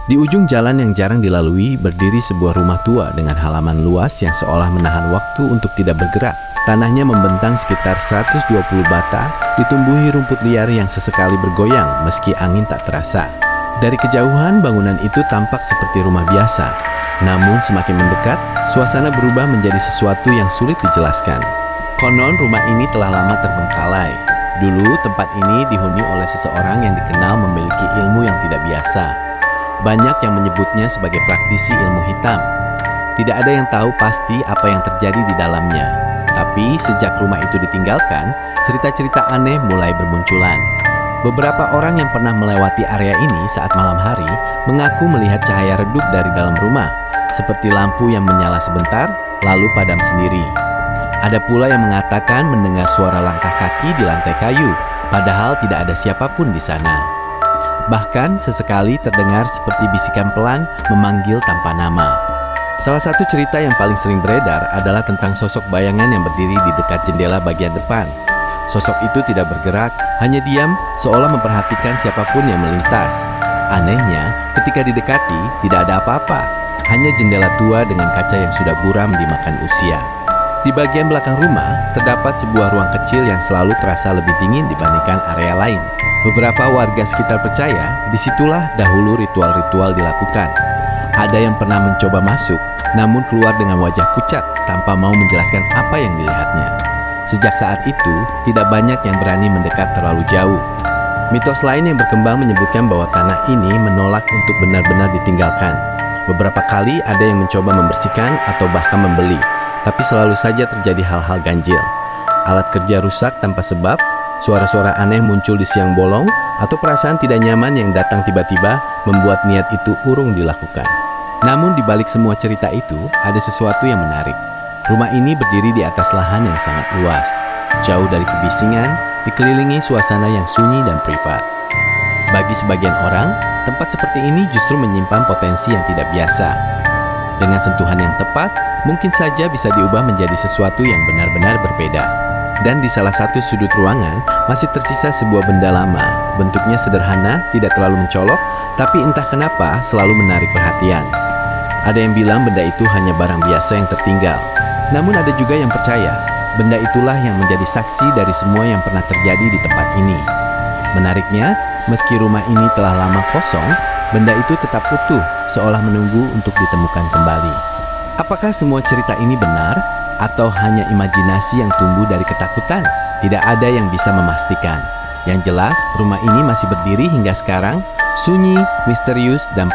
Di ujung jalan yang jarang dilalui berdiri sebuah rumah tua dengan halaman luas yang seolah menahan waktu untuk tidak bergerak. Tanahnya membentang sekitar 120 bata, ditumbuhi rumput liar yang sesekali bergoyang meski angin tak terasa. Dari kejauhan bangunan itu tampak seperti rumah biasa. Namun semakin mendekat, suasana berubah menjadi sesuatu yang sulit dijelaskan. Konon rumah ini telah lama terbengkalai. Dulu tempat ini dihuni oleh seseorang yang dikenal memiliki ilmu yang tidak biasa. Banyak yang menyebutnya sebagai praktisi ilmu hitam. Tidak ada yang tahu pasti apa yang terjadi di dalamnya. Tapi sejak rumah itu ditinggalkan, cerita-cerita aneh mulai bermunculan. Beberapa orang yang pernah melewati area ini saat malam hari mengaku melihat cahaya redup dari dalam rumah, seperti lampu yang menyala sebentar, lalu padam sendiri. Ada pula yang mengatakan mendengar suara langkah kaki di lantai kayu, padahal tidak ada siapapun di sana. Bahkan sesekali terdengar seperti bisikan pelan memanggil tanpa nama. Salah satu cerita yang paling sering beredar adalah tentang sosok bayangan yang berdiri di dekat jendela bagian depan. Sosok itu tidak bergerak, hanya diam seolah memperhatikan siapapun yang melintas. Anehnya, ketika didekati tidak ada apa-apa, hanya jendela tua dengan kaca yang sudah buram dimakan usia. Di bagian belakang rumah, terdapat sebuah ruang kecil yang selalu terasa lebih dingin dibandingkan area lain. Beberapa warga sekitar percaya disitulah dahulu ritual-ritual dilakukan. Ada yang pernah mencoba masuk, namun keluar dengan wajah pucat tanpa mau menjelaskan apa yang dilihatnya. Sejak saat itu, tidak banyak yang berani mendekat terlalu jauh. Mitos lain yang berkembang menyebutkan bahwa tanah ini menolak untuk benar-benar ditinggalkan. Beberapa kali ada yang mencoba membersihkan atau bahkan membeli, tapi selalu saja terjadi hal-hal ganjil. Alat kerja rusak tanpa sebab, suara-suara aneh muncul di siang bolong, atau perasaan tidak nyaman yang datang tiba-tiba membuat niat itu urung dilakukan. Namun di balik semua cerita itu, ada sesuatu yang menarik. Rumah ini berdiri di atas lahan yang sangat luas, jauh dari kebisingan, dikelilingi suasana yang sunyi dan privat. Bagi sebagian orang, tempat seperti ini justru menyimpan potensi yang tidak biasa. Dengan sentuhan yang tepat, mungkin saja bisa diubah menjadi sesuatu yang benar-benar berbeda. Dan di salah satu sudut ruangan masih tersisa sebuah benda lama. Bentuknya sederhana, tidak terlalu mencolok, tapi entah kenapa selalu menarik perhatian. Ada yang bilang benda itu hanya barang biasa yang tertinggal. Namun ada juga yang percaya, benda itulah yang menjadi saksi dari semua yang pernah terjadi di tempat ini. Menariknya, meski rumah ini telah lama kosong, benda itu tetap utuh, seolah menunggu untuk ditemukan kembali. Apakah semua cerita ini benar? Atau hanya imajinasi yang tumbuh dari ketakutan? Tidak ada yang bisa memastikan. Yang jelas, rumah ini masih berdiri hingga sekarang, sunyi, misterius, dan